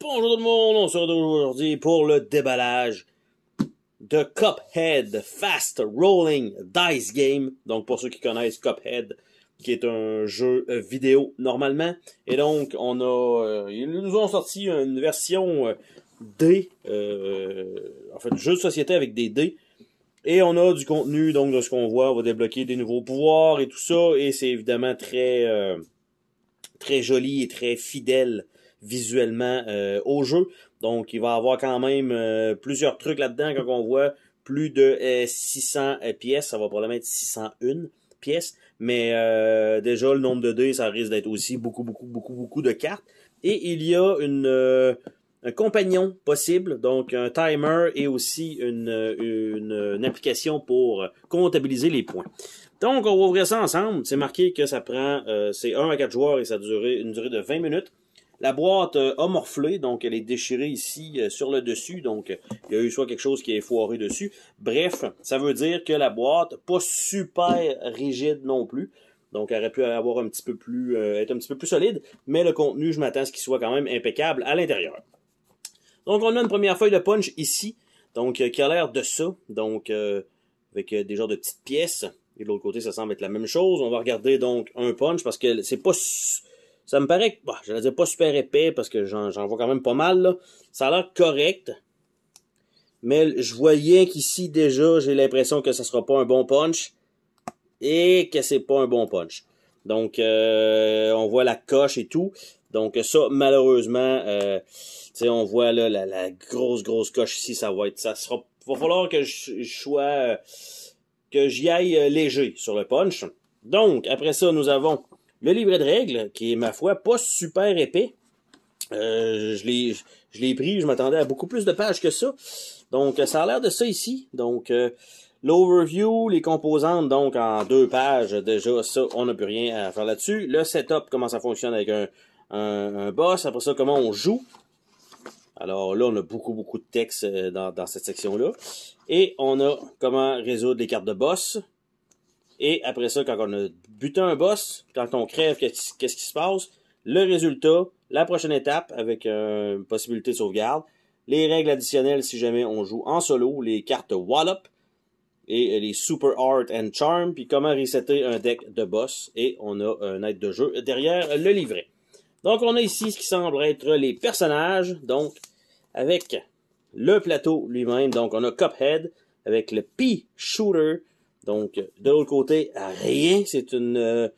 Bonjour tout le monde, on se retrouve aujourd'hui pour le déballage de Cuphead Fast Rolling Dice Game. Donc pour ceux qui connaissent Cuphead, qui est un jeu vidéo normalement. Et donc ils nous ont sorti une version dés, en fait jeu de société avec des dés. Et on a du contenu, donc de ce qu'on voit, on va débloquer des nouveaux pouvoirs et tout ça. Et c'est évidemment très joli et très fidèle visuellement au jeu. Donc, il va y avoir quand même plusieurs trucs là-dedans. Quand on voit plus de 600 pièces, ça va probablement être 601 pièces. Mais déjà, le nombre de dés, ça risque d'être aussi beaucoup de cartes. Et il y a un compagnon possible, donc un timer et aussi une application pour comptabiliser les points. Donc, on va ouvrir ça ensemble. C'est marqué que ça prend, c'est 1 à 4 joueurs et ça a une durée de 20 minutes. La boîte a morflé, donc elle est déchirée ici sur le dessus. Donc, il y a eu soit quelque chose qui est foiré dessus. Bref, ça veut dire que la boîte, pas super rigide non plus. Donc, elle aurait pu avoir un petit peu plus, être un petit peu plus solide. Mais le contenu, je m'attends à ce qu'il soit quand même impeccable à l'intérieur. Donc, on a une première feuille de punch ici. Donc, qui a l'air de ça. Donc, avec des genres de petites pièces. Et de l'autre côté, ça semble être la même chose. On va regarder donc un punch parce que c'est pas... Ça me paraît, j'allais dire pas super épais parce que j'en vois quand même pas mal, là. Ça a l'air correct. Mais je voyais qu'ici, déjà, j'ai l'impression que ça sera pas un bon punch. Et que c'est pas un bon punch. Donc, on voit la coche et tout. Donc, ça, malheureusement, on voit là la grosse coche ici. Ça va falloir que je sois... que j'y aille léger sur le punch. Donc, après ça, nous avons le livret de règles, qui est, ma foi, pas super épais. Je l'ai pris, je m'attendais à beaucoup plus de pages que ça. Donc, ça a l'air de ça ici. Donc, l'overview, les composantes, donc, en 2 pages, déjà, ça, on n'a plus rien à faire là-dessus. Le setup, comment ça fonctionne avec un boss. Après ça, comment on joue. Alors là, on a beaucoup de texte dans cette section-là. Et on a comment résoudre les cartes de boss. Et après ça, quand on a buté un boss, quand on crève, qu'est-ce qui se passe? Le résultat, la prochaine étape avec une possibilité de sauvegarde. Les règles additionnelles si jamais on joue en solo. Les cartes Wallop. Et les Super Art and Charm. Puis comment resetter un deck de boss. Et on a un aide de jeu derrière le livret. Donc on a ici ce qui semble être les personnages. Donc avec le plateau lui-même. Donc, on a Cuphead avec le Pea-Shooter. Donc, de l'autre côté, rien. C'est une...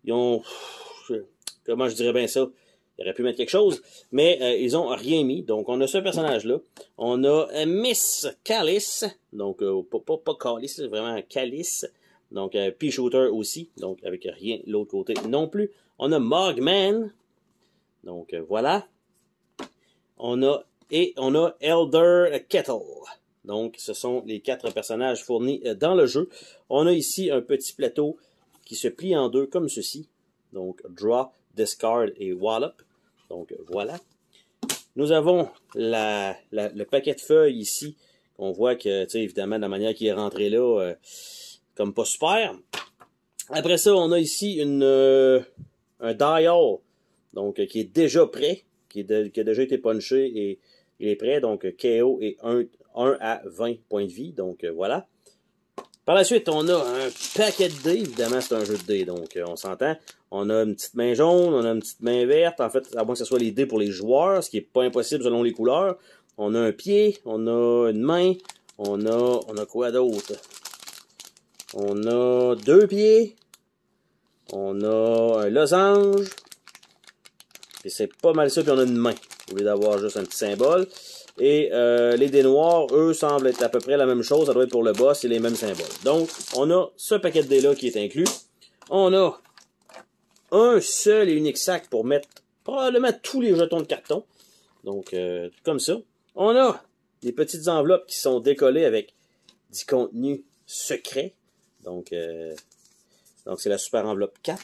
comment je dirais bien ça? Il aurait pu mettre quelque chose. Mais ils ont rien mis. Donc, on a ce personnage-là. On a Miss Callis. Donc, pas Callis, c'est vraiment Callis. Donc, Pea-Shooter aussi. Donc, avec rien de l'autre côté non plus. On a Mogman. Donc, voilà. On a Elder Kettle. Donc, ce sont les 4 personnages fournis dans le jeu. On a ici un petit plateau qui se plie en 2 comme ceci. Donc, Draw, Discard et Wallop. Donc, voilà. Nous avons le paquet de feuilles ici. On voit que, tu sais, évidemment, de la manière qui est rentré là, comme pas super. Après ça, on a ici un dial. Donc, qui est déjà prêt. Qui a déjà été punché et il est prêt. Donc, KO et 1 à 20 points de vie. Donc, voilà. Par la suite, on a un paquet de dés. Évidemment, c'est un jeu de dés. Donc, on s'entend. On a une petite main jaune, on a une petite main verte. En fait, à moins que ce soit les dés pour les joueurs, ce qui n'est pas impossible selon les couleurs. On a un pied, on a une main. On a quoi d'autre? On a 2 pieds. On a un losange. Et c'est pas mal ça, puis on a une main, au lieu d'avoir juste un petit symbole. Et les dés noirs, eux, semblent être à peu près la même chose. Ça doit être pour le boss et les mêmes symboles. Donc, on a ce paquet de dés-là qui est inclus. On a un seul et unique sac pour mettre probablement tous les jetons de carton. Donc, comme ça. On a des petites enveloppes qui sont décollées avec du contenu secret. Donc c'est la super enveloppe 4.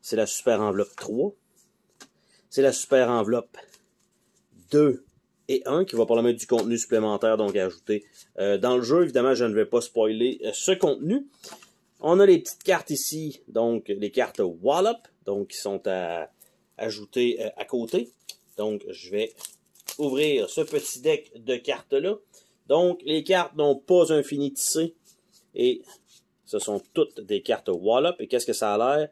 C'est la super enveloppe 3. C'est la super enveloppe 2 et 1 qui va probablement mettre du contenu supplémentaire donc à ajouter dans le jeu. Évidemment, je ne vais pas spoiler ce contenu. On a les petites cartes ici, donc les cartes Wallop, donc qui sont à ajouter à côté. Donc, je vais ouvrir ce petit deck de cartes-là. Donc, les cartes n'ont pas un fini tissé. Et ce sont toutes des cartes Wallop. Et qu'est-ce que ça a l'air?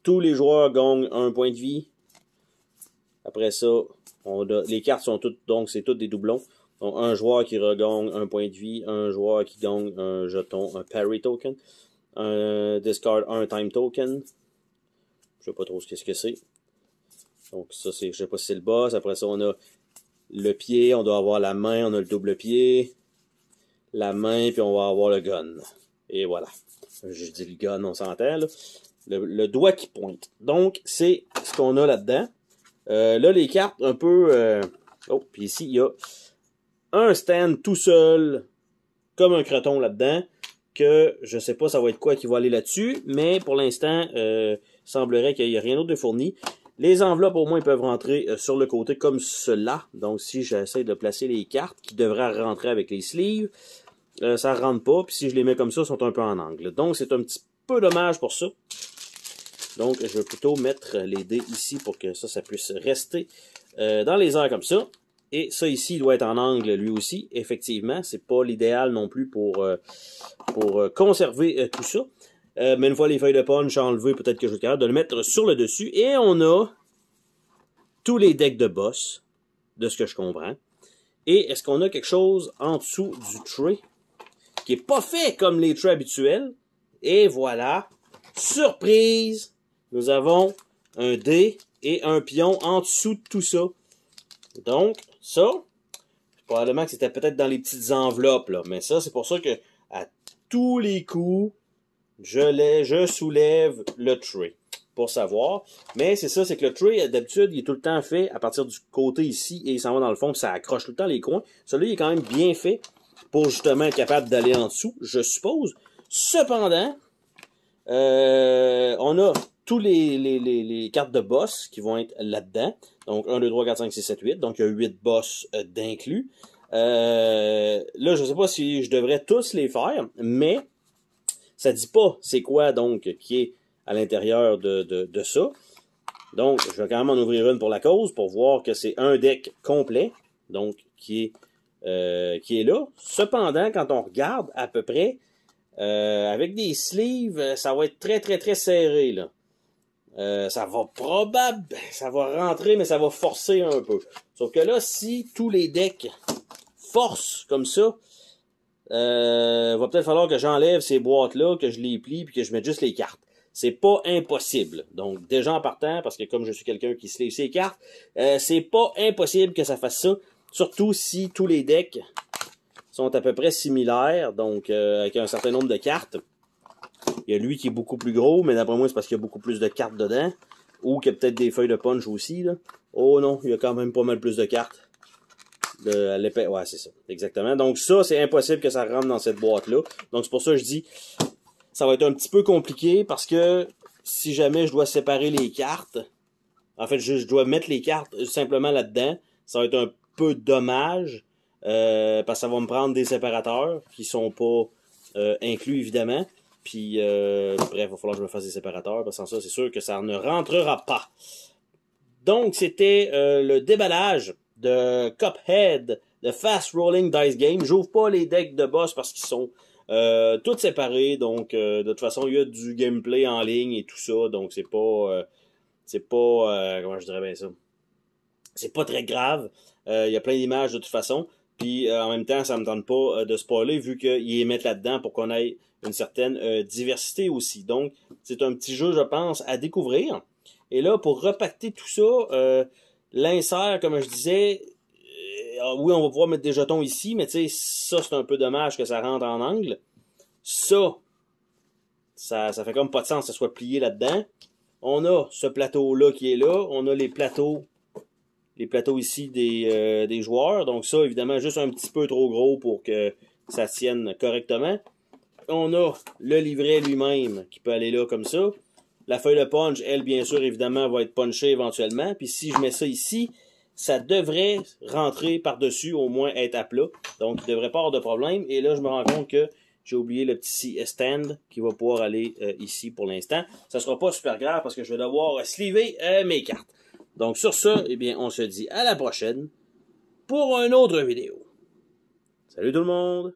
Tous les joueurs gagnent un point de vie. Après ça, les cartes sont toutes, donc c'est toutes des doublons. Donc, un joueur qui regagne un point de vie, un joueur qui gagne un jeton, un parry token, un discard un time token. Je sais pas trop ce que c'est. Donc ça, je sais pas si c'est le boss. Après ça, on a le pied, on doit avoir la main, on a le double pied, la main, puis on va avoir le gun. Et voilà. Je dis le gun, on s'entend, là. Le doigt qui pointe. Donc, c'est ce qu'on a là-dedans. Là, les cartes, un peu... Oh, puis ici, il y a un stand tout seul, comme un croton là-dedans, que je sais pas ça va être quoi qui va aller là-dessus, mais pour l'instant, il semblerait qu'il n'y ait rien d'autre de fourni. Les enveloppes, au moins, ils peuvent rentrer sur le côté comme cela. Donc, si j'essaie de placer les cartes qui devraient rentrer avec les sleeves, ça ne rentre pas. Puis si je les mets comme ça, ils sont un peu en angle. Donc, c'est un petit peu dommage pour ça. Donc, je vais plutôt mettre les dés ici pour que ça puisse rester dans les airs comme ça. Et ça ici, il doit être en angle lui aussi. Effectivement, c'est pas l'idéal non plus pour conserver tout ça. Mais une fois les feuilles de punch enlevées, peut-être que je vais être capable de le mettre sur le dessus. Et on a tous les decks de boss, de ce que je comprends. Et est-ce qu'on a quelque chose en dessous du tray qui n'est pas fait comme les trays habituels? Et voilà, surprise, nous avons un dé et un pion en dessous de tout ça. Donc, ça, probablement que c'était peut-être dans les petites enveloppes, là. Mais ça, c'est pour ça que à tous les coups, je soulève le tray pour savoir. Mais c'est ça, c'est que le tray, d'habitude, il est tout le temps fait à partir du côté ici et il s'en va dans le fond, puis ça accroche tout le temps les coins. Celui-là, il est quand même bien fait pour justement être capable d'aller en dessous, je suppose. Cependant, on a tous les cartes de boss qui vont être là-dedans. Donc, 1, 2, 3, 4, 5, 6, 7, 8. Donc, il y a 8 boss d'inclus. Là, je ne sais pas si je devrais tous les faire, mais ça ne dit pas c'est quoi, donc, qui est à l'intérieur de ça. Donc, je vais quand même en ouvrir une pour la cause, pour voir que c'est un deck complet, donc, qui est là. Cependant, quand on regarde à peu près, avec des sleeves, ça va être très, très, très serré, là. Ça va rentrer, mais ça va forcer un peu. Sauf que là, si tous les decks forcent comme ça, va peut-être falloir que j'enlève ces boîtes-là, que je les plie, puis que je mette juste les cartes. C'est pas impossible. Donc, déjà en partant, parce que comme je suis quelqu'un qui sleeve ses cartes, c'est pas impossible que ça fasse ça. Surtout si tous les decks sont à peu près similaires, donc avec un certain nombre de cartes. Il y a lui qui est beaucoup plus gros, mais d'après moi, c'est parce qu'il y a beaucoup plus de cartes dedans. Ou qu'il y a peut-être des feuilles de punch aussi, là. Oh non, il y a quand même pas mal plus de cartes. À l'épée, ouais, c'est ça. Exactement. Donc ça, c'est impossible que ça rentre dans cette boîte-là. Donc c'est pour ça que je dis, ça va être un petit peu compliqué, parce que si jamais je dois séparer les cartes, en fait, je dois mettre les cartes simplement là-dedans, ça va être un peu dommage, parce que ça va me prendre des séparateurs qui sont pas inclus, évidemment. Puis, bref, il va falloir que je me fasse des séparateurs, parce que sans ça, c'est sûr que ça ne rentrera pas. Donc, c'était le déballage de Cuphead, de Fast Rolling Dice Game. J'ouvre pas les decks de boss parce qu'ils sont tous séparés. Donc, de toute façon, il y a du gameplay en ligne et tout ça. Donc, c'est pas comment je dirais bien ça? C'est pas très grave. Il y a plein d'images de toute façon. Puis, en même temps, ça me tente pas de spoiler vu qu'ils les mettent là-dedans pour qu'on ait une certaine diversité aussi. Donc, c'est un petit jeu, je pense, à découvrir. Et là, pour repacter tout ça, l'insert, comme je disais, oui, on va pouvoir mettre des jetons ici, mais tu sais, ça, c'est un peu dommage que ça rentre en angle. Ça fait comme pas de sens que ça soit plié là-dedans. On a ce plateau-là qui est là. On a les plateaux ici des joueurs. Donc ça, évidemment, juste un petit peu trop gros pour que ça tienne correctement. On a le livret lui-même qui peut aller là comme ça. La feuille de punch, elle, bien sûr, évidemment, va être punchée éventuellement. Puis si je mets ça ici, ça devrait rentrer par-dessus, au moins être à plat. Donc, il ne devrait pas avoir de problème. Et là, je me rends compte que j'ai oublié le petit stand qui va pouvoir aller ici pour l'instant. Ça ne sera pas super grave parce que je vais devoir sleever mes cartes. Donc sur ça, eh bien, on se dit à la prochaine pour une autre vidéo. Salut tout le monde!